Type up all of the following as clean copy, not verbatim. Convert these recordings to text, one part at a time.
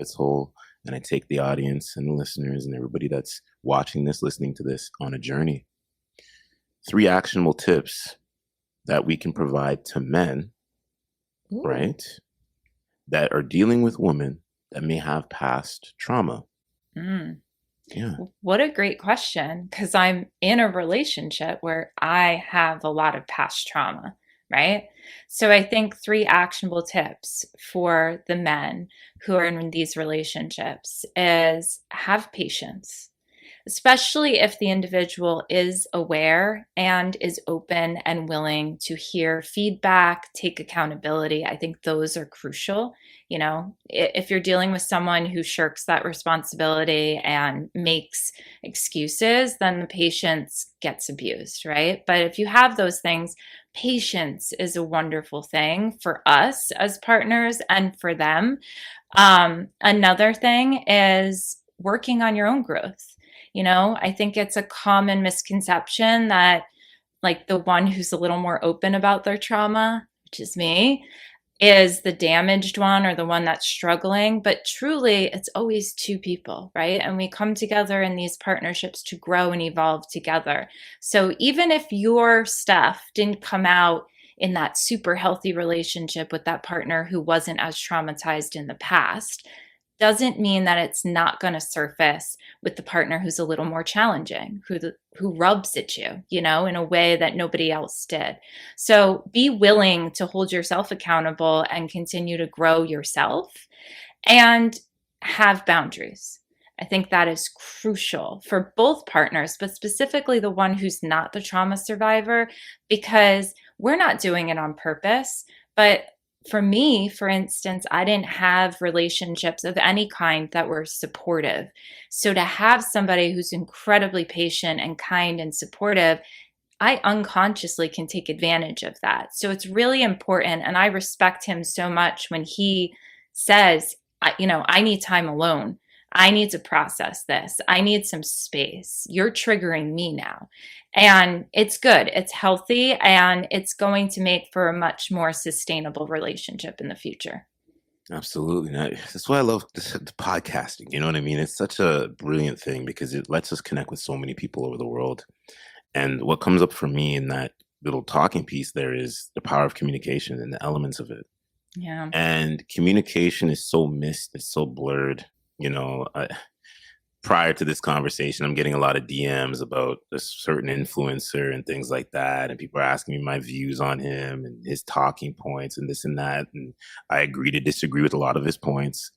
rabbit's hole, and I take the audience and the listeners and everybody that's watching this, listening to this on a journey. 3 actionable tips that we can provide to men, Ooh. right, that are dealing with women that may have past trauma. Mm. Yeah. What a great question, because I'm in a relationship where I have a lot of past trauma, right? So I think 3 actionable tips for the men who are in these relationships is have patience, especially if the individual is aware and is open and willing to hear feedback, take accountability. I think those are crucial. You know, if you're dealing with someone who shirks that responsibility and makes excuses, then the patience gets abused, right? But if you have those things, patience is a wonderful thing for us as partners and for them. Another thing is working on your own growth. You know, I think it's a common misconception that, like, the one who's a little more open about their trauma, which is me, is the damaged one or the one that's struggling. But truly, it's always 2 people, right? And we come together in these partnerships to grow and evolve together. So even if your stuff didn't come out in that super healthy relationship with that partner who wasn't as traumatized in the past, doesn't mean that it's not going to surface with the partner who's a little more challenging, who rubs at you, you know, in a way that nobody else did. So be willing to hold yourself accountable and continue to grow yourself and have boundaries. I think that is crucial for both partners, but specifically the one who's not the trauma survivor, because we're not doing it on purpose. But for me, for instance, I didn't have relationships of any kind that were supportive. So to have somebody who's incredibly patient and kind and supportive, I unconsciously can take advantage of that. So it's really important. And I respect him so much when he says, I need time alone. I need to process this. I need some space. You're triggering me now. And it's good. It's healthy. And it's going to make for a much more sustainable relationship in the future. Absolutely. That's why I love the podcasting. You know what I mean? It's such a brilliant thing because it lets us connect with so many people over the world. And what comes up for me in that little talking piece there is the power of communication and the elements of it. Yeah. And communication is so missed, it's so blurred. Prior to this conversation, I'm getting a lot of DMs about a certain influencer and things like that. And people are asking me my views on him and his talking points and this and that. And I agree to disagree with a lot of his points.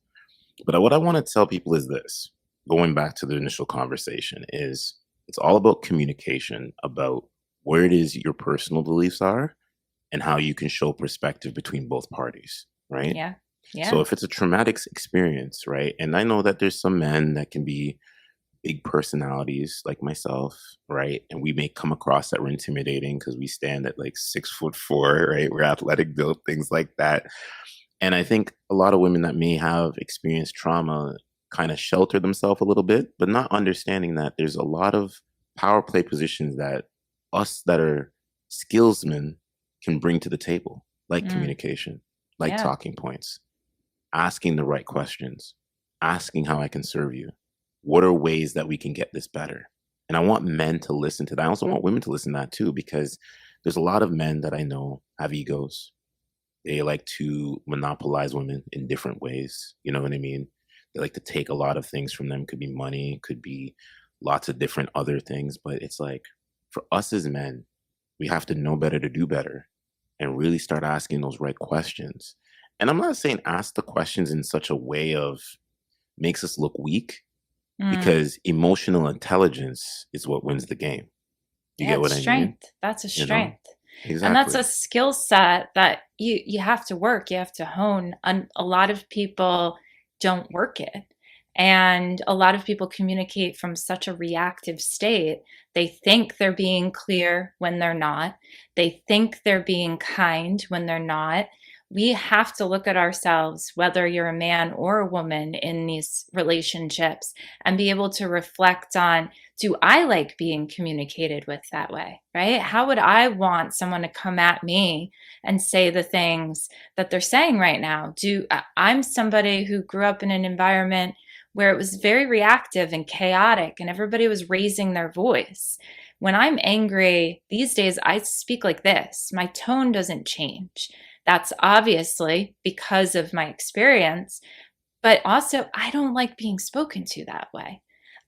But what I want to tell people is this, going back to the initial conversation, is it's all about communication, about where it is your personal beliefs are and how you can show perspective between both parties, right? Yeah. So Yeah. if it's a traumatic experience, right? And I know that there's some men that can be big personalities like myself, right? And we may come across that we're intimidating because we stand at like 6'4", right? We're athletic built, things like that. And I think a lot of women that may have experienced trauma kind of shelter themselves a little bit, but not understanding that there's a lot of power play positions that us that are skillsmen can bring to the table, like Mm, communication, like yeah. talking points, asking the right questions, asking how I can serve you. What are ways that we can get this better? And I want men to listen to that. I also want women to listen to that too, because there's a lot of men that I know have egos. They like to monopolize women in different ways. You know what I mean? They like to take a lot of things from them. Could be money, could be lots of different other things. But it's like for us as men, we have to know better to do better and really start asking those right questions. And I'm not saying ask the questions in such a way of makes us look weak, Mm. because emotional intelligence is what wins the game. You Yeah, get it's what I mean? strength. That's a You know? strength. And that's Exactly. a skill set that you have to work, you have to hone. And a lot of people don't work it. And a lot of people communicate from such a reactive state. They think they're being clear when they're not. They think they're being kind when they're not. we have to look at ourselves, whether you're a man or a woman in these relationships, and be able to reflect on, do I like being communicated with that way, right? How would I want someone to come at me and say the things that they're saying right now? I'm somebody who grew up in an environment where it was very reactive and chaotic and everybody was raising their voice. When I'm angry these days, I speak like this. My tone doesn't change. That's obviously because of my experience, but also I don't like being spoken to that way.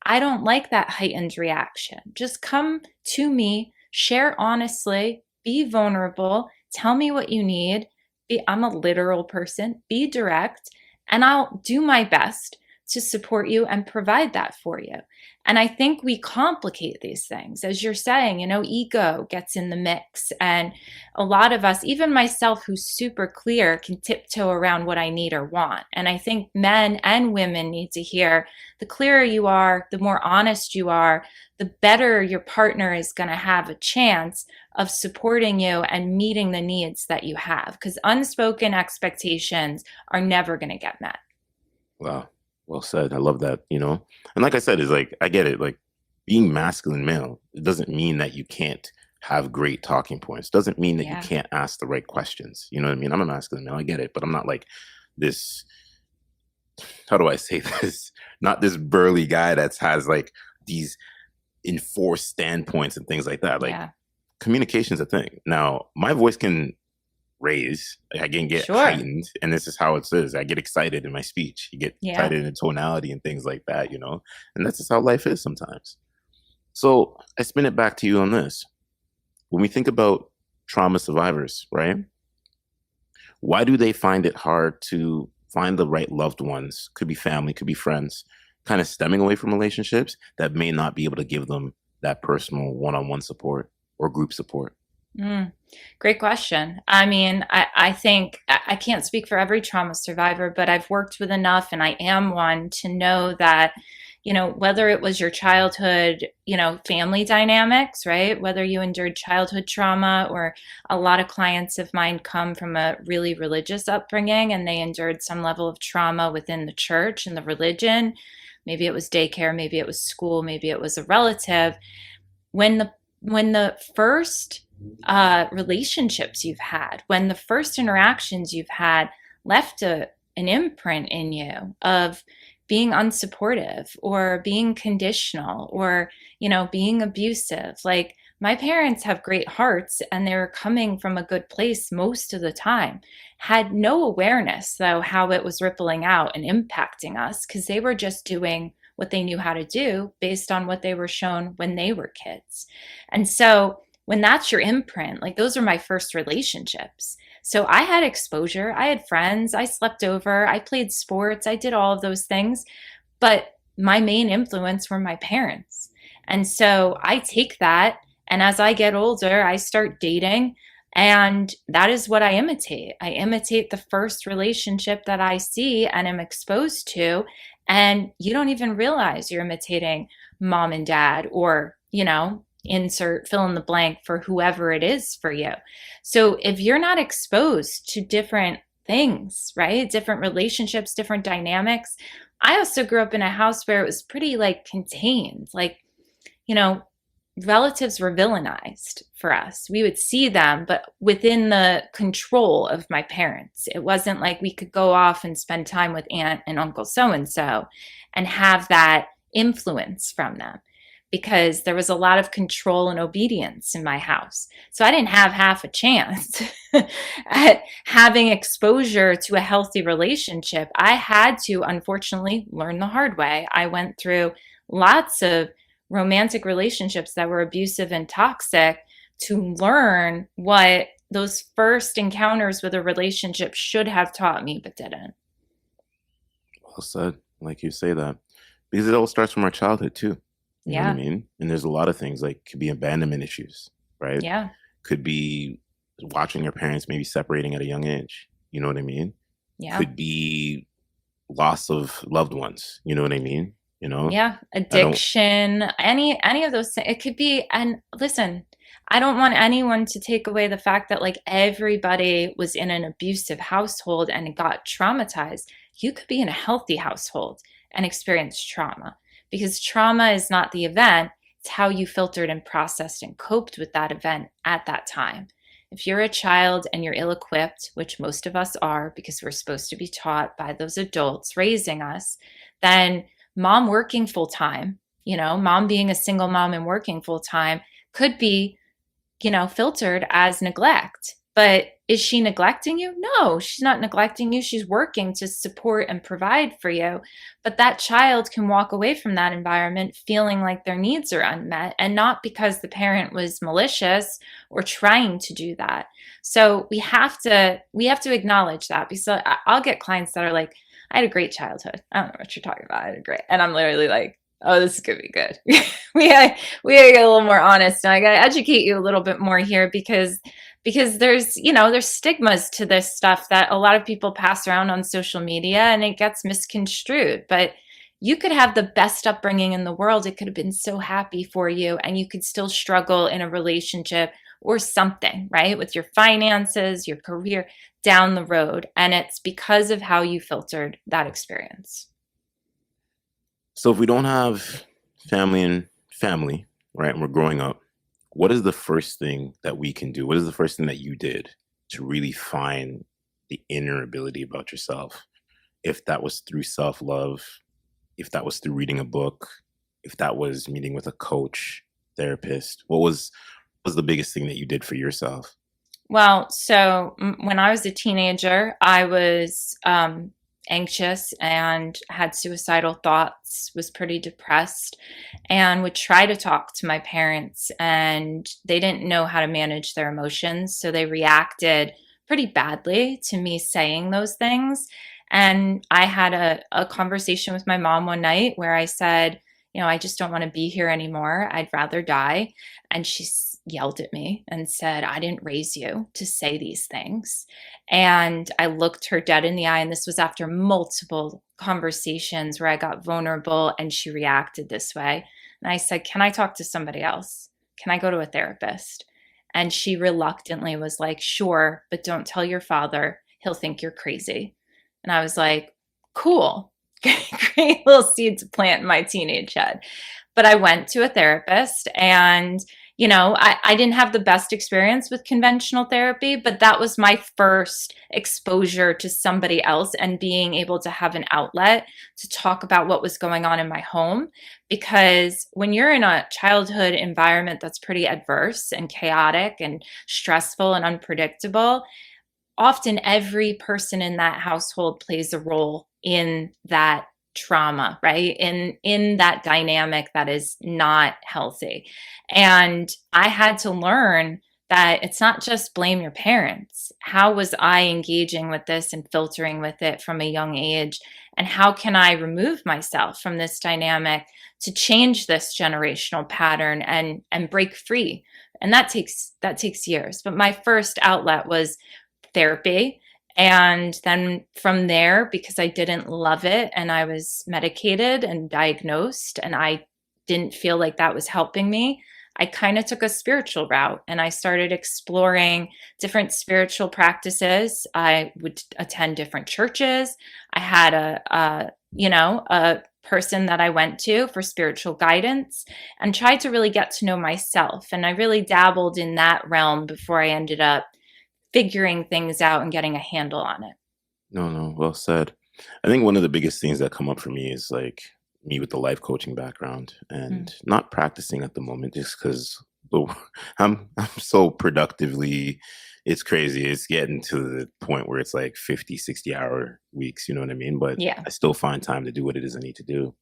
I don't like that heightened reaction. Just come to me, share honestly, be vulnerable, tell me what you need. I'm a literal person, be direct, and I'll do my best to support you and provide that for you. And I think we complicate these things. As you're saying, ego gets in the mix. And a lot of us, even myself, who's super clear, can tiptoe around what I need or want. And I think men and women need to hear, the clearer you are, the more honest you are, the better your partner is going to have a chance of supporting you and meeting the needs that you have. Because unspoken expectations are never going to get met. Wow. Well said. I love that, And like I said, is like, I get it. Like being masculine male, it doesn't mean that you can't have great talking points. Doesn't mean that you Yeah. can't ask the right questions. You know what I mean? I'm a masculine male. I get it, but I'm not like this, how do I say this? Not this burly guy that has like these enforced standpoints and things like that. Like Yeah. communication's a thing. Now, my voice can raise, I can get Sure. heightened, and this is how it is. I get excited in my speech. You get Yeah. excited in tonality and things like that, and that's just how life is sometimes. So I spin it back to you on this. When we think about trauma survivors, right? Why do they find it hard to find the right loved ones? Could be family, could be friends, kind of stemming away from relationships that may not be able to give them that personal one-on-one support or group support. Mm, great question. I mean, I think I can't speak for every trauma survivor, but I've worked with enough, and I am one to know that, whether it was your childhood, family dynamics, right? Whether you endured childhood trauma, or a lot of clients of mine come from a really religious upbringing and they endured some level of trauma within the church and the religion. Maybe it was daycare, maybe it was school, maybe it was a relative. When the first relationships you've had, when the first interactions you've had left an imprint in you of being unsupportive or being conditional or, being abusive. Like, my parents have great hearts and they were coming from a good place most of the time. Had no awareness, though, how it was rippling out and impacting us because they were just doing what they knew how to do based on what they were shown when they were kids. And so when that's your imprint, like, those are my first relationships. So I had exposure, I had friends, I slept over, I played sports, I did all of those things, but my main influence were my parents. And so I take that, and as I get older, I start dating, and that is what I imitate. I imitate the first relationship that I see and am exposed to, and you don't even realize you're imitating mom and dad, or, insert fill in the blank for whoever it is for you. So if you're not exposed to different things, right? Different relationships, different dynamics. I also grew up in a house where it was pretty like contained. Like, you know, relatives were villainized for us. We would see them, but within the control of my parents. It wasn't like we could go off and spend time with aunt and uncle so and so and have that influence from them, because there was a lot of control and obedience in my house. So I didn't have half a chance at having exposure to a healthy relationship. I had to, unfortunately, learn the hard way. I went through lots of romantic relationships that were abusive and toxic to learn what those first encounters with a relationship should have taught me, but didn't. Well said. Like you say that. Because it all starts from our childhood too. You know what I Yeah. mean? And there's a lot of things, like could be abandonment issues, right? Yeah. Could be watching your parents maybe separating at a young age. You know what I mean? Yeah. Could be loss of loved ones. You know what I mean? You know, Yeah, I don't. addiction, any of those things. It could be, and listen, I don't want anyone to take away the fact that like everybody was in an abusive household and got traumatized. You could be in a healthy household and experience trauma, because trauma is not the event, it's how you filtered and processed and coped with that event at that time. If you're a child and you're ill equipped, which most of us are because we're supposed to be taught by those adults raising us, then mom working full time, mom being a single mom and working full time could be, filtered as neglect. But is she neglecting you? No, she's not neglecting you. She's working to support and provide for you. But that child can walk away from that environment feeling like their needs are unmet, and not because the parent was malicious or trying to do that. So we have to acknowledge that, because I'll get clients that are like, I had a great childhood. I don't know what you're talking about. I had a great, and I'm literally like, oh, this is gonna be good. We gotta get a little more honest, and I gotta educate you a little bit more here, because there's stigmas to this stuff that a lot of people pass around on social media, and it gets misconstrued. But you could have the best upbringing in the world. It could have been so happy for you, and you could still struggle in a relationship or something, right? With your finances, your career down the road. And it's because of how you filtered that experience. So if we don't have family, right, and we're growing up, what is the first thing that we can do? What is the first thing that you did to really find the inner ability about yourself? If that was through self-love, if that was through reading a book, if that was meeting with a coach, therapist, what was the biggest thing that you did for yourself? Well, so when I was a teenager, I was anxious and had suicidal thoughts, was pretty depressed, and would try to talk to my parents, and they didn't know how to manage their emotions. So they reacted pretty badly to me saying those things. And I had a conversation with my mom one night where I said, I just don't want to be here anymore. I'd rather die. And she yelled at me and said, I didn't raise you to say these things. And I looked her dead in the eye. And this was after multiple conversations where I got vulnerable and she reacted this way. And I said, can I talk to somebody else? Can I go to a therapist? And she reluctantly was like, sure, but don't tell your father. He'll think you're crazy. And I was like, cool. Great little seed to plant in my teenage head. But I went to a therapist, and I didn't have the best experience with conventional therapy, but that was my first exposure to somebody else and being able to have an outlet to talk about what was going on in my home. Because when you're in a childhood environment that's pretty adverse and chaotic and stressful and unpredictable, often every person in that household plays a role in that trauma, right? In that dynamic that is not healthy. And I had to learn that it's not just blame your parents. How was I engaging with this and filtering with it from a young age? And how can I remove myself from this dynamic to change this generational pattern and break free? And that takes years. But my first outlet was therapy. And then from there, because I didn't love it and I was medicated and diagnosed and I didn't feel like that was helping me, I kind of took a spiritual route and I started exploring different spiritual practices. I would attend different churches. I had a person that I went to for spiritual guidance and tried to really get to know myself. And I really dabbled in that realm before I ended up figuring things out and getting a handle on it. No, no, well said. I think one of the biggest things that come up for me is like me with the life coaching background Mm. and not practicing at the moment just because I'm so productively, it's crazy. It's getting to the point where it's like 50, 60 hour weeks, you know what I mean? But Yeah. I still find time to do what it is I need to do.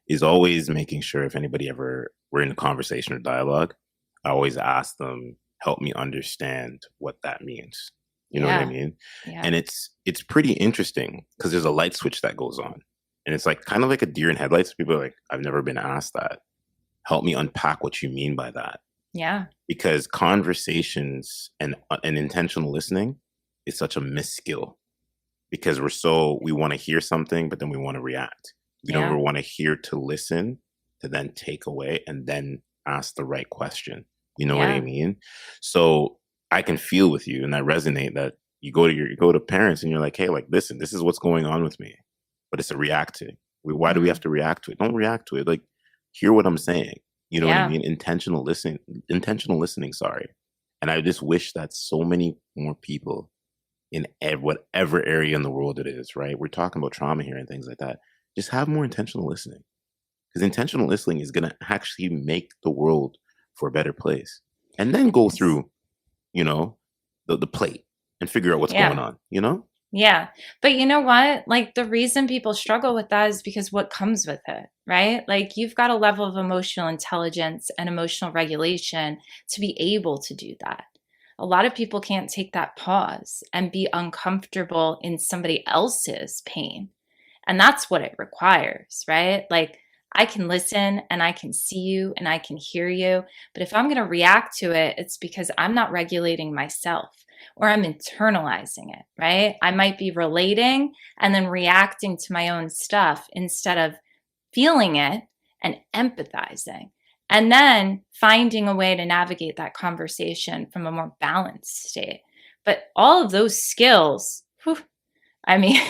Is always making sure if anybody ever we're in a conversation or dialogue, I always ask them, help me understand what that means. You know what I Yeah. mean? Yeah. And it's pretty interesting because there's a light switch that goes on. And it's like kind of like a deer in headlights. People are like, I've never been asked that. Help me unpack what you mean by that. Yeah. Because conversations and intentional listening is such a missed skill because we want to hear something, but then we want to react. We don't Yeah. ever want to hear to listen, to then take away and then ask the right question. You know what I Yeah. mean? So I can feel with you and that resonate that you go to parents and you're like, hey, like, listen, this is what's going on with me. But it's a reacting. Why do we have Hmm. to react to it? Don't react to it. Like, hear what I'm saying. You know what I Yeah. mean? Intentional listening, sorry. And I just wish that so many more people in whatever area in the world it is, right? We're talking about trauma here and things like that. Just have more intentional listening, because intentional listening is going to actually make the world for a better place. And then go Yes. through, you know, the plate and figure out what's going Yeah. on, you know? Yeah. But you know what? Like the reason people struggle with that is because what comes with it, right? Like you've got a level of emotional intelligence and emotional regulation to be able to do that. A lot of people can't take that pause and be uncomfortable in somebody else's pain. And that's what it requires, right? Like I can listen and I can see you and I can hear you. But if I'm going to react to it, it's because I'm not regulating myself or I'm internalizing it, right? I might be relating and then reacting to my own stuff instead of feeling it and empathizing. And then finding a way to navigate that conversation from a more balanced state. But all of those skills, whew, I mean,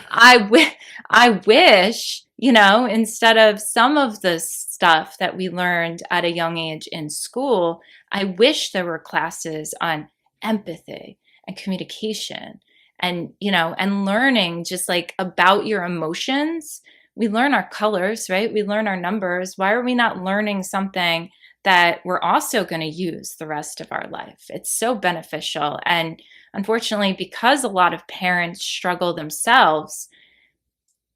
I wish, instead of some of the stuff that we learned at a young age in school, I wish there were classes on empathy and communication and learning just like about your emotions. We learn our colors, right? We learn our numbers. Why are we not learning something that we're also going to use the rest of our life? It's so beneficial. And unfortunately, because a lot of parents struggle themselves,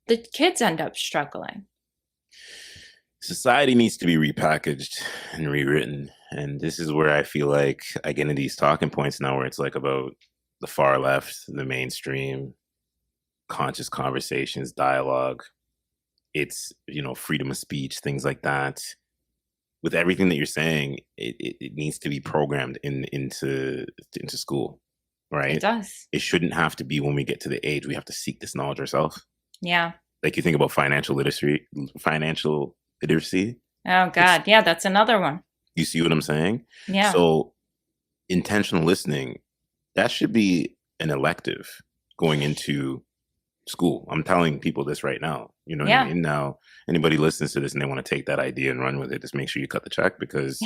the kids end up struggling. Society needs to be repackaged and rewritten. And this is where I feel like I get into these talking points now where it's like about the far left, the mainstream, conscious conversations, dialogue. It's, freedom of speech, things like that. With everything that you're saying, it needs to be programmed into school, It right? does. It shouldn't have to be when we get to the age we have to seek this knowledge ourselves. Yeah. Like you think about financial literacy. Oh, It's God. Yeah, that's another one. You see what I'm saying? Yeah. So intentional listening, that should be an elective going into school. I'm telling people this right now. You know what I Yeah. mean? Now, anybody listens to this and they want to take that idea and run with it, just make sure you cut the check, because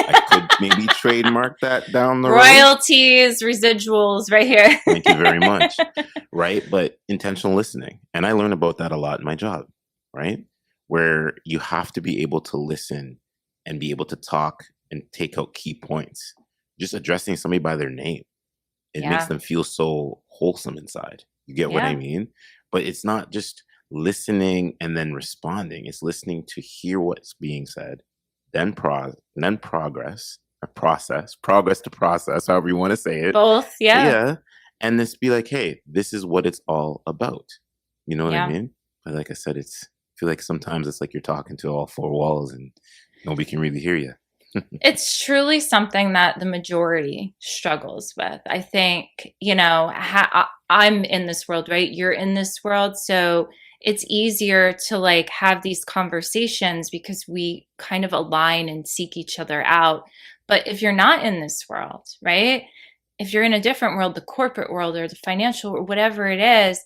I could maybe trademark that down the road. Royalties, residuals, right here. Thank you very much. Right? But intentional listening. And I learn about that a lot in my job, right? Where you have to be able to listen and be able to talk and take out key points. Just addressing somebody by their name, it makes Yeah. them feel so wholesome inside. You get what I Yeah. mean? But it's not just listening and then responding. It's listening to hear what's being said, then progress to process, however you want to say it. Both. Yeah. Yeah. And this be like, hey, this is what it's all about. You know what I Yeah. mean? But like I said, I feel like sometimes it's like you're talking to all four walls and nobody can really hear you. It's truly something that the majority struggles with. I think, I'm in this world, right? You're in this world. So it's easier to like have these conversations because we kind of align and seek each other out. But if you're not in this world, right? If you're in a different world, the corporate world or the financial or whatever it is,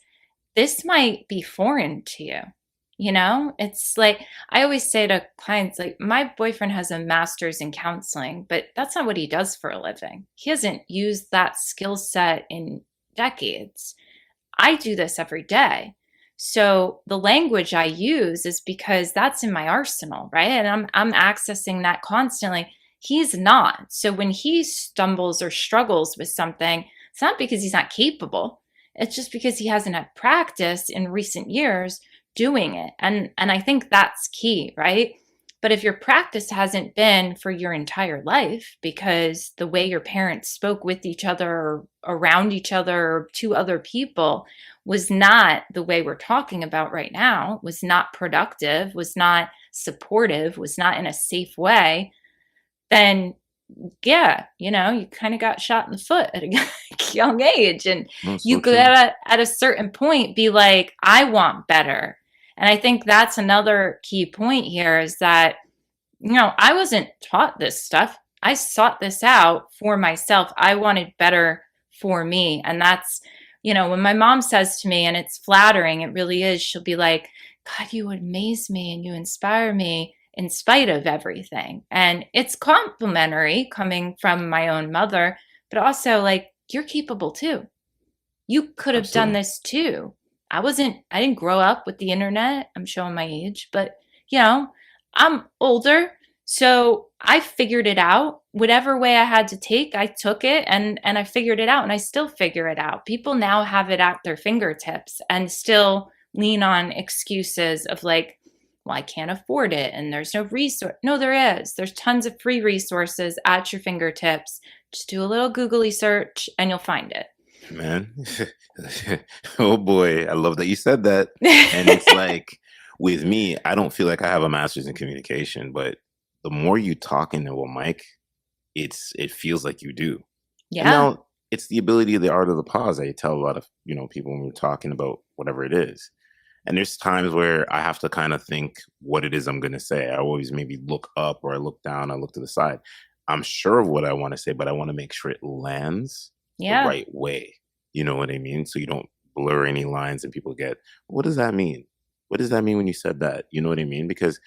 this might be foreign to you. It's like I always say to clients, like, my boyfriend has a master's in counseling, but that's not what he does for a living. He hasn't used that skill set in decades. I do this every day. So the language I use is because that's in my arsenal, right? And I'm accessing that constantly. He's not. So when he stumbles or struggles with something, it's not because he's not capable. It's just because he hasn't had practice in recent years doing it. And I think that's key, right? But if your practice hasn't been for your entire life because the way your parents spoke with each other or around each other or to other people was not the way we're talking about right now, was not productive, was not supportive, was not in a safe way, then yeah, you kind of got shot in the foot at a young age. And No, you so true. gotta, at a certain point, be like, I want better. And I think that's another key point here is that, I wasn't taught this stuff. I sought this out for myself. I wanted better for me. And that's, when my mom says to me, and it's flattering, it really is, she'll be like, God, you amaze me and you inspire me in spite of everything. And it's complimentary coming from my own mother, but also like, you're capable too. You could have done Absolutely. this too. I didn't grow up with the internet. I'm showing my age, but I'm older. So I figured it out. Whatever way I had to take, I took it and I figured it out and I still figure it out. People now have it at their fingertips and still lean on excuses of like, well, I can't afford it and there's no resource. No, there is. There's tons of free resources at your fingertips. Just do a little googly search and you'll find it. Man. Oh boy, I love that you said that. And it's like with me, I don't feel like I have a master's in communication, but the more you talk into a mic, it feels like you do. And Yeah. now it's the ability of the art of the pause. I tell a lot of, people when we're talking about whatever it is. And there's times where I have to kind of think what it is I'm going to say. I always maybe look up or I look down, I look to the side. I'm sure of what I want to say, but I want to make sure it lands the Yeah. right way. You know what I mean? So you don't blur any lines and people get, what does that mean? What does that mean when you said that? You know what I mean? Because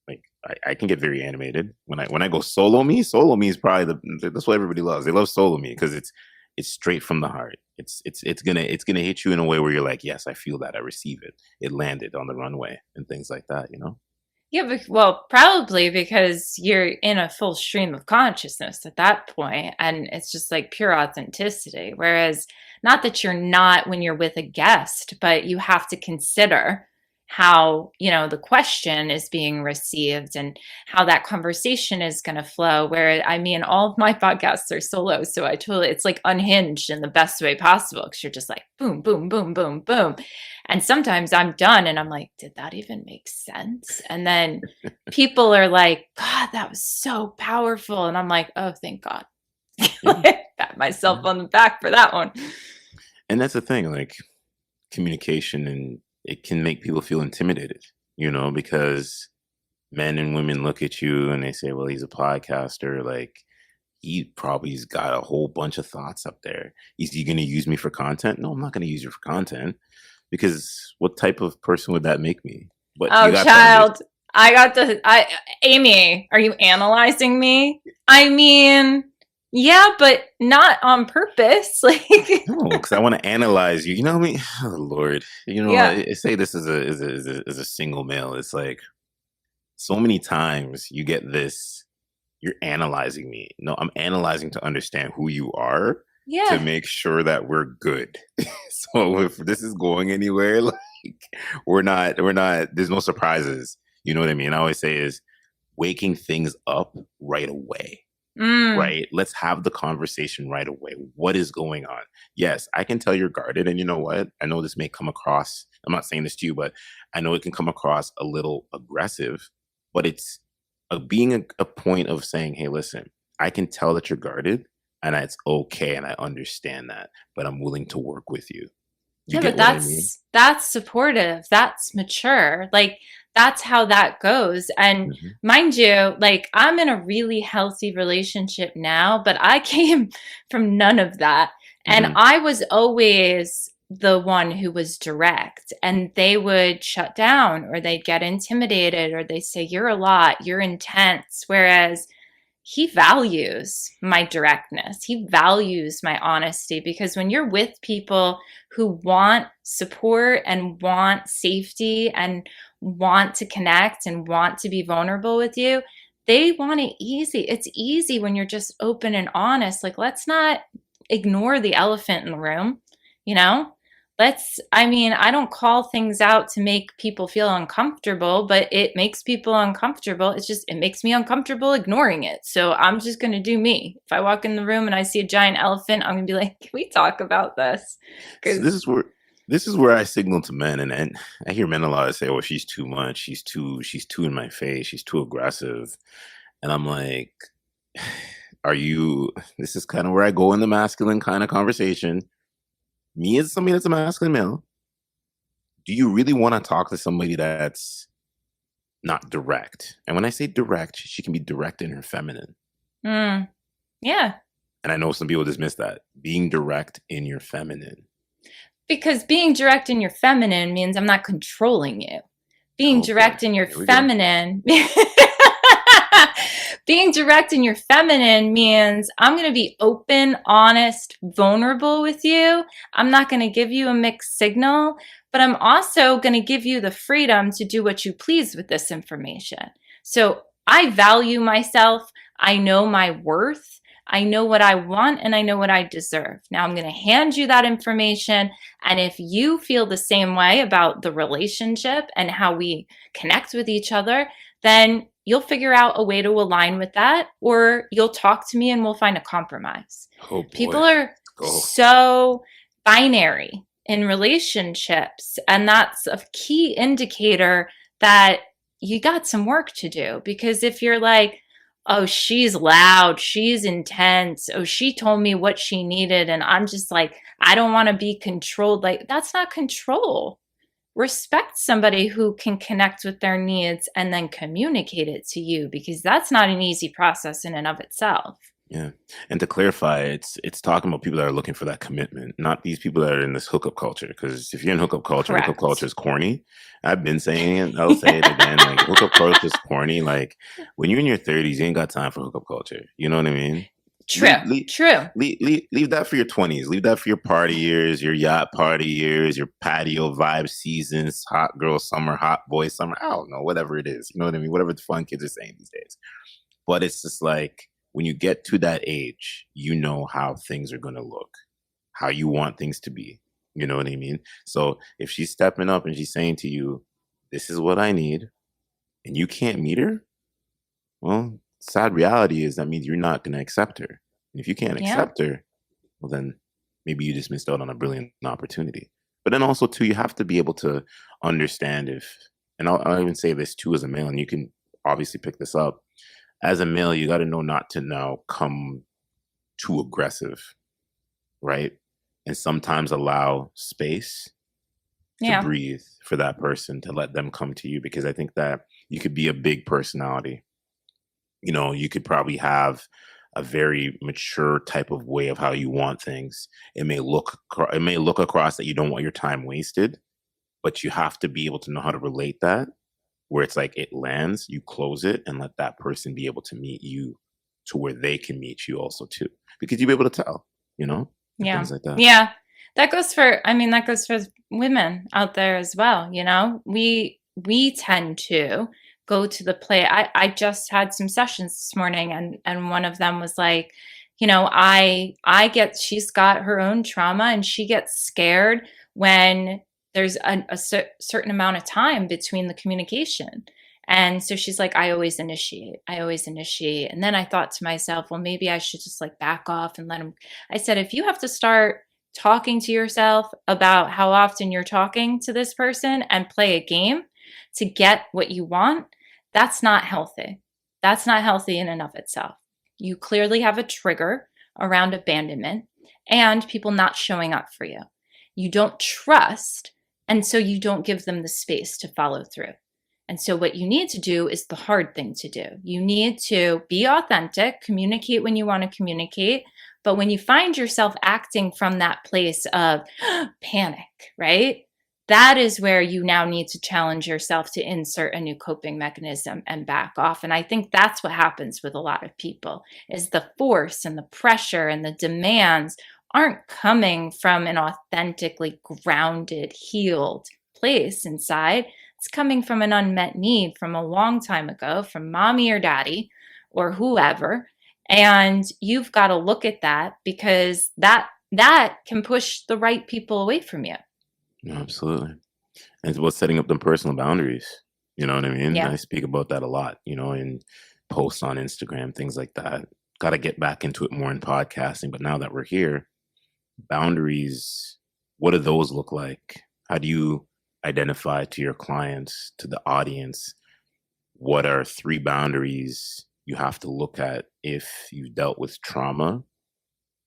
like I can get very animated when I go solo me is probably that's what everybody loves. They love solo me because it's straight from the heart. It's gonna hit you in a way where you're like, yes, I feel that, I receive it. It landed on the runway and things like that. Yeah, well, probably because you're in a full stream of consciousness at that point, and it's just like pure authenticity. Whereas, not that you're not when you're with a guest, but you have to consider how, the question is being received and how that conversation is going to flow. Where, I mean, all of my podcasts are solo, so it's like unhinged in the best way possible because you're just like boom, boom, boom, boom, boom. And sometimes I'm done and I'm like, did that even make sense? And then people are like, God, that was so powerful. And I'm like, oh, thank God. Yeah, Pat myself yeah. on the back for that one. And that's the thing, like communication, and it can make people feel intimidated, because men and women look at you and they say, well, he's a podcaster. Like, he probably's got a whole bunch of thoughts up there. Is he going to use me for content? No, I'm not going to use you for content because what type of person would that make me? But you Oh, got to understand. child. Amy, are you analyzing me? I mean, yeah, but not on purpose. Like, No, because I want to analyze you. You know what I mean? Oh, Lord. yeah. I say this as a single male. It's like so many times you get this. You're analyzing me. No, I'm analyzing to understand who you are to Yeah. make sure that we're good. So if this is going anywhere, like we're not, there's no surprises. You know what I mean? I always say is waking things up right away. Mm. Right? Let's have the conversation right away. What is going on? Yes, I can tell you're guarded. And you know what? I know this may come across, I'm not saying this to you, but I know it can come across a little aggressive, but it's being a point of saying, hey, listen, I can tell that you're guarded and it's okay. And I understand that, but I'm willing to work with you. You Yeah, get but what I mean? that's supportive. That's mature. Like that's how that goes. And Hmm. mind you, like I'm in a really healthy relationship now, but I came from none of that. And Hmm. I was always the one who was direct and they would shut down or they'd get intimidated or they say you're a lot, you're intense, whereas he values my directness. He values my honesty because when you're with people who want support and want safety and want to connect and want to be vulnerable with you, they want it easy. It's easy when you're just open and honest. Like, let's not ignore the elephant in the room, you know? I mean, I don't call things out to make people feel uncomfortable, but it makes people uncomfortable. It makes me uncomfortable ignoring it. So I'm just going to do me. If I walk in the room and I see a giant elephant, I'm going to be like, can we talk about this? So Because, this is where I signal to men, and I hear men a lot say, "Oh, she's too much. She's too in my face. She's too aggressive." And I'm like, "Are you?" This is kind of where I go in the masculine kind of conversation. Me as somebody that's a masculine male, do you really want to talk to somebody that's not direct. And when I say direct, she can be direct in her feminine. Mm, yeah. And I know some people dismiss that. Being direct in your feminine. Because being direct in your feminine means I'm not controlling you. Being Oh boy. direct in your Here we go. feminine being direct in your feminine means I'm going to be open, honest, vulnerable with you. I'm not going to give you a mixed signal, but I'm also going to give you the freedom to do what you please with this information. So I value myself. I know my worth. I know what I want and I know what I deserve. Now I'm going to hand you that information. And if you feel the same way about the relationship and how we connect with each other, then you'll figure out a way to align with that, or you'll talk to me and we'll find a compromise. Oh People boy. are Go. so binary in relationships, and that's a key indicator that you got some work to do. Because if you're like, oh, she's loud, she's intense, oh, she told me what she needed, and I'm just like, I don't want to be controlled, like, that's not control. Respect somebody who can connect with their needs and then communicate it to you, because that's not an easy process in and of itself. Yeah. And to clarify, it's talking about people that are looking for that commitment, not these people that are in this hookup culture. Because if you're in hookup culture Correct. is corny. I've been saying it. I'll say it again. Like hookup culture is corny. Like when you're in your 30s, you ain't got time for hookup culture. You know what I mean? True. Leave, leave, True. leave that for your 20s. Leave that for your party years, your yacht party years, your patio vibe seasons, hot girl summer, hot boy summer. I don't know, whatever it is. You know what I mean? Whatever the fun kids are saying these days. But it's just like when you get to that age, you know how things are going to look, how you want things to be. You know what I mean? So if she's stepping up and she's saying to you, this is what I need, and you can't meet her, well, sad reality is that means you're not going to accept her. And if you can't Yeah. accept her, well, then maybe you just missed out on a brilliant opportunity. But then also, too, you have to be able to understand if, and I'll even say this too as a male, and you can obviously pick this up. As a male, you got to know not to now come too aggressive, right? And sometimes allow space to Yeah. breathe for that person to let them come to you, because I think that you could be a big personality. You know, you could probably have a very mature type of way of how you want things. It may look across that you don't want your time wasted, but you have to be able to know how to relate that, where it's like it lands, you close it, and let that person be able to meet you to where they can meet you also too, because you'll be able to tell, you know, and Yeah. things like that. Yeah. That goes for, I mean, that goes for women out there as well. You know, we tend to go to the play. I just had some sessions this morning, and one of them was like, you know, she's got her own trauma and she gets scared when there's certain amount of time between the communication. And so she's like, I always initiate. I always initiate. And then I thought to myself, well, maybe I should just like back off and let him. I said, if you have to start talking to yourself about how often you're talking to this person and play a game to get what you want, that's not healthy. That's not healthy in and of itself. You clearly have a trigger around abandonment and people not showing up for you. You don't trust, and so you don't give them the space to follow through. And so, what you need to do is the hard thing to do. You need to be authentic, communicate when you want to communicate. But when you find yourself acting from that place of panic, right? That is where you now need to challenge yourself to insert a new coping mechanism and back off. And I think that's what happens with a lot of people is the force and the pressure and the demands aren't coming from an authentically grounded, healed place inside. It's coming from an unmet need from a long time ago, from mommy or daddy or whoever. And you've got to look at that because that can push the right people away from you. No, absolutely. And it's about setting up them personal boundaries. You know what I mean? Yeah. I speak about that a lot, you know, in posts on Instagram, things like that. Got to get back into it more in podcasting. But now that we're here, boundaries, what do those look like? How do you identify to your clients, to the audience, what are 3 boundaries you have to look at if you've dealt with trauma?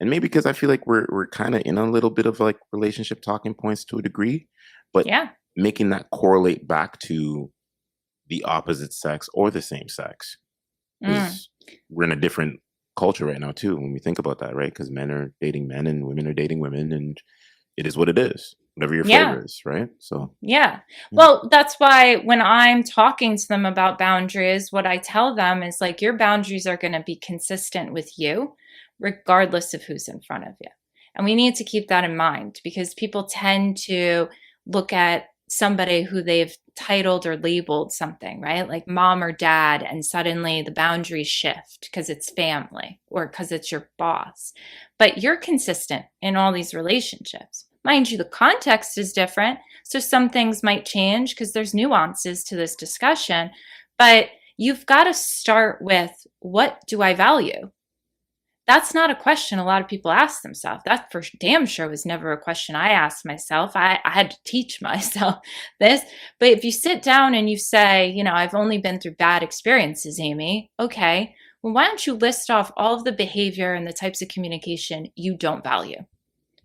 And maybe because I feel like we're kind of in a little bit of like relationship talking points to a degree, but Yeah. making that correlate back to the opposite sex or the same sex, Mm. because we're in a different culture right now too when we think about that, right? Because men are dating men and women are dating women, and it is what it is, whatever your Yeah. flavor is, right? So Yeah. yeah, Well, that's why when I'm talking to them about boundaries, what I tell them is like, your boundaries are going to be consistent with you, regardless of who's in front of you. And we need to keep that in mind because people tend to look at somebody who they've titled or labeled something, right? Like mom or dad, and suddenly the boundaries shift because it's family or because it's your boss. But you're consistent in all these relationships. Mind you, the context is different. So some things might change because there's nuances to this discussion. But you've got to start with, what do I value? That's not a question a lot of people ask themselves. That for damn sure was never a question I asked myself. I had to teach myself this. But if you sit down and you say, I've only been through bad experiences, Amy, okay, well, why don't you list off all of the behavior and the types of communication you don't value?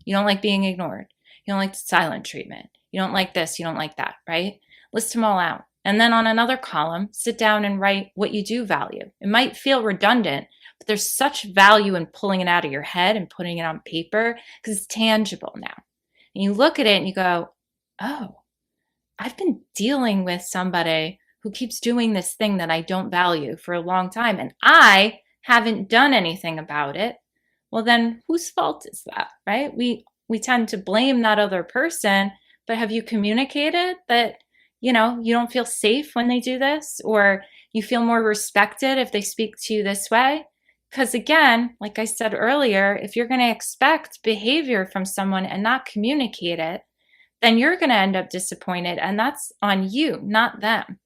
You don't like being ignored. You don't like silent treatment. You don't like this. You don't like that, right? List them all out. And then on another column, sit down and write what you do value. It might feel redundant, but there's such value in pulling it out of your head and putting it on paper because it's tangible now. And you look at it and you go, oh, I've been dealing with somebody who keeps doing this thing that I don't value for a long time, and I haven't done anything about it. Well, then whose fault is that, right? We tend to blame that other person, but have you communicated that, you don't feel safe when they do this, or you feel more respected if they speak to you this way? Because again, like I said earlier, if you're going to expect behavior from someone and not communicate it, then you're going to end up disappointed, and that's on you, not them.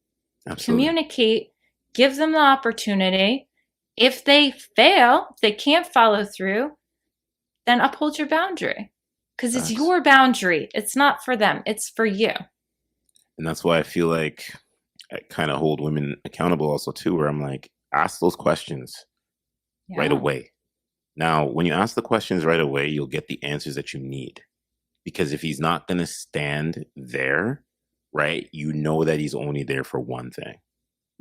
absolutely. Communicate, give them the opportunity. If they fail, if they can't follow through, then uphold your boundary because it's Facts. your boundary. It's not for them, it's for you. And that's why I feel like I kind of hold women accountable also too, where I'm like, ask those questions right Yeah. away. Now, when you ask the questions right away, you'll get the answers that you need. Because if he's not going to stand there, right, you know that he's only there for one thing,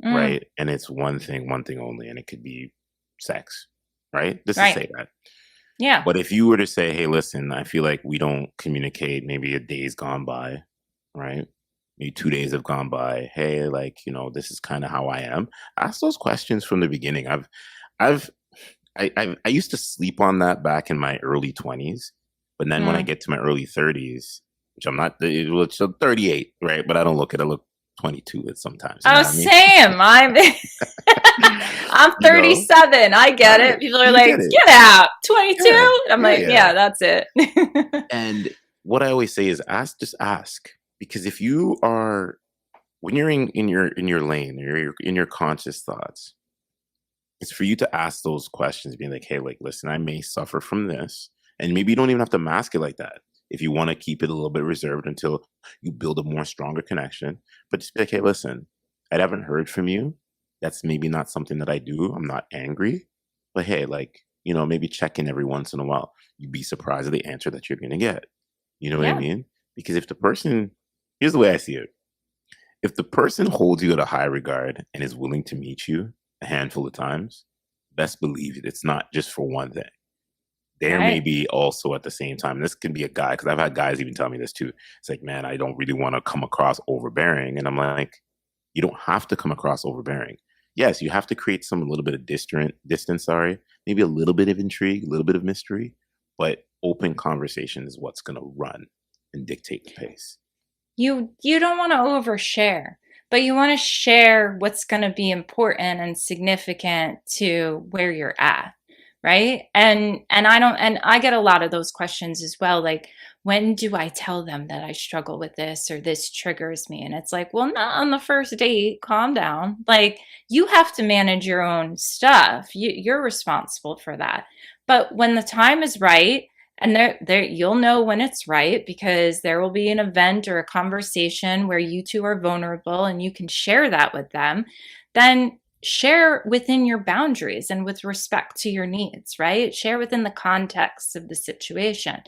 Mm, right? And it's one thing only, and it could be sex, right? Just to right. say that. Yeah. But if you were to say, hey, listen, I feel like we don't communicate, maybe a day's gone by, right? Maybe 2 days have gone by. Hey, like, this is kind of how I am. Ask those questions from the beginning. I've, I used to sleep on that back in my early 20s. But then when I Mm. get to my early 30s, which I'm not, which I'm 38, right? But I don't look it. I look 22 at sometimes. You know Oh, what I mean? Sam, I'm you know, 37. I all get right. it. People are You like, get it. get out. Yeah. 22? I'm Yeah. like, Yeah. yeah, that's it. And what I always say is ask, just ask. Because if you are, when you're in your lane, or you're in your conscious thoughts, it's for you to ask those questions, being like, hey, like, listen, I may suffer from this. And maybe you don't even have to mask it like that. If you want to keep it a little bit reserved until you build a more stronger connection, but just be like, hey, listen, I haven't heard from you. That's maybe not something that I do. I'm not angry, but hey, like, maybe check in every once in a while. You'd be surprised at the answer that you're going to get. You know what I Yeah. mean? Because if the person, here's the way I see it, if the person holds you at a high regard and is willing to meet you a handful of times, best believe it's not just for one thing. There may Right. be also at the same time, this can be a guy, because I've had guys even tell me this too. It's like, man, I don't really want to come across overbearing. And I'm like, you don't have to come across overbearing. Yes, you have to create some, a little bit of distance, sorry, maybe a little bit of intrigue, a little bit of mystery, but open conversation is what's going to run and dictate the pace. You don't want to overshare, but you want to share what's going to be important and significant to where you're at, right? And I get a lot of those questions as well, like, when do I tell them that I struggle with this or this triggers me? And it's like, well, not on the first date. Calm down. Like, you have to manage your own stuff. You're responsible for that. But when the time is right, and there you'll know when it's right because there will be an event or a conversation where you two are vulnerable and you can share that with them. Then share within your boundaries and with respect to your needs, right? Share within the context of the situation.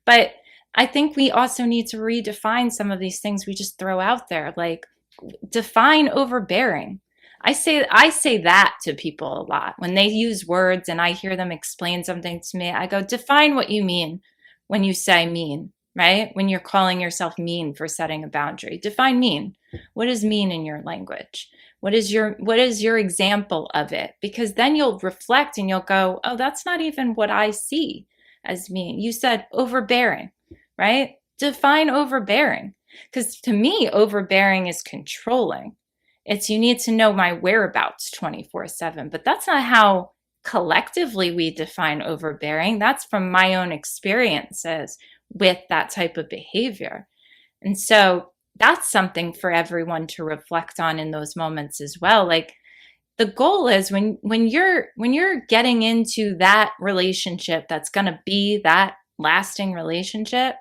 But I think we also need to redefine some of these things we just throw out there, like define overbearing. I say that to people a lot. When they use words and I hear them explain something to me, I go, define what you mean when you say mean, right? When you're calling yourself mean for setting a boundary. Define mean. What is mean in your language? What is your example of it? Because then you'll reflect and you'll go, oh, that's not even what I see as mean. You said overbearing, right? Define overbearing. Because to me, overbearing is controlling. It's you need to know my whereabouts 24/7. But that's not how collectively we define overbearing. That's from my own experiences with that type of behavior. And so that's something for everyone to reflect on in those moments as well. Like the goal is when you're getting into that relationship that's going to be that lasting relationship.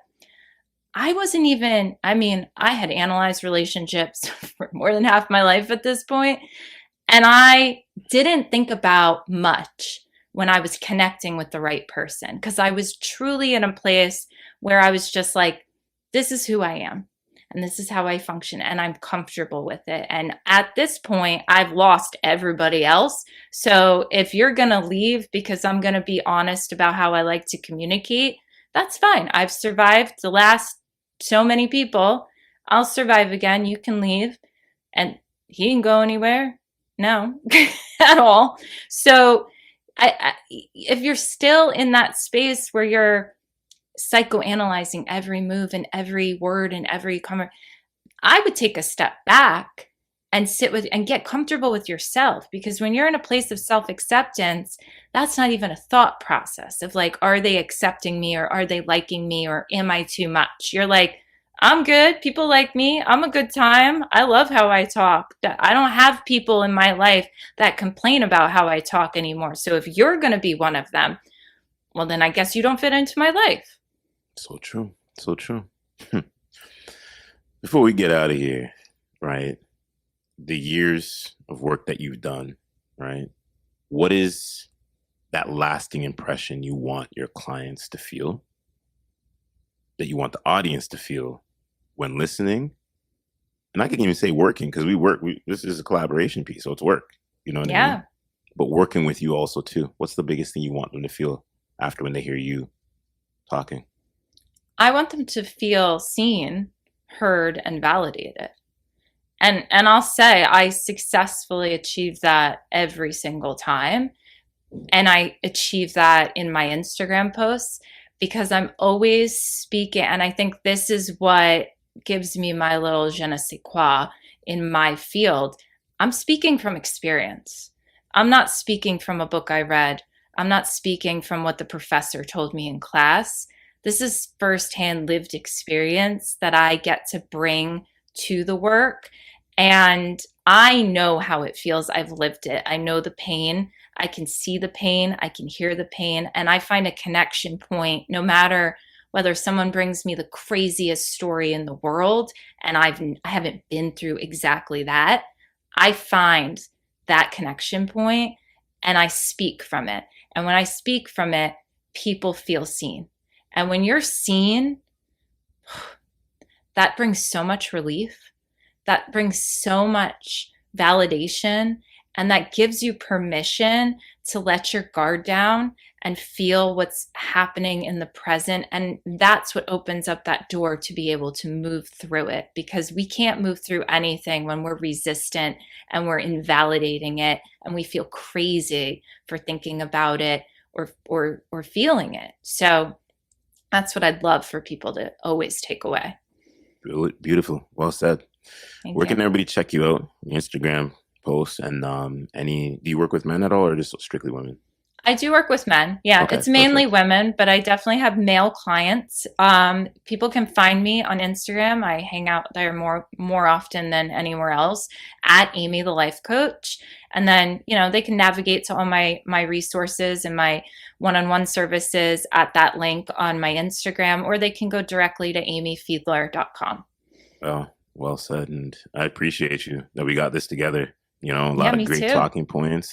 I had analyzed relationships for more than half my life at this point, and I didn't think about much when I was connecting with the right person because I was truly in a place where I was just like, this is who I am and this is how I function and I'm comfortable with it. And at this point, I've lost everybody else. So if you're going to leave because I'm going to be honest about how I like to communicate, that's fine. I've survived the last so many people. I'll survive again. You can leave. And he didn't go anywhere. No, at all. So if you're still in that space where you're psychoanalyzing every move and every word and every comment, I would take a step back and sit with and get comfortable with yourself, because when you're in a place of self-acceptance, that's not even a thought process of like, are they accepting me or are they liking me or am I too much? You're like, I'm good. People like me. I'm a good time. I love how I talk. I don't have people in my life that complain about how I talk anymore. So if you're going to be one of them, well, then I guess you don't fit into my life. So true. So true. Before we get out of here, right? The years of work that you've done, right? What is that lasting impression you want your clients to feel, that you want the audience to feel when listening? And I can even say working, because this is a collaboration piece, so it's work. You know what I mean? But working with you also too. What's the biggest thing you want them to feel after when they hear you talking? I want them to feel seen, heard, and validated. And I'll say I successfully achieve that every single time. And I achieve that in my Instagram posts because I'm always speaking. And I think this is what gives me my little je ne sais quoi in my field. I'm speaking from experience. I'm not speaking from a book I read. I'm not speaking from what the professor told me in class. This is firsthand lived experience that I get to bring to the work. And I know how it feels. I've lived it. I know the pain. I can see the pain. I can hear the pain. And I find a connection point no matter whether someone brings me the craziest story in the world and I haven't been through exactly that. I find that connection point and I speak from it. And when I speak from it, people feel seen. And when you're seen, that brings so much relief. That brings so much validation. And that gives you permission to let your guard down and feel what's happening in the present. And that's what opens up that door to be able to move through it, because we can't move through anything when we're resistant and we're invalidating it and we feel crazy for thinking about it or feeling it. So that's what I'd love for people to always take away. Beautiful. Well said. Thank Where you. can everybody check you out? Instagram posts and do you work with men at all or just strictly women? I do work with men. Yeah, Okay, it's mainly perfect. women, but I definitely have male clients. People can find me on Instagram. I hang out there more often than anywhere else at Amy the Life Coach. And then, they can navigate to all my resources and my one-on-one services at that link on my Instagram, or they can go directly to amyfiedler.com. Well said. And I appreciate you that we got this together. A Yeah, lot of me great too. talking points.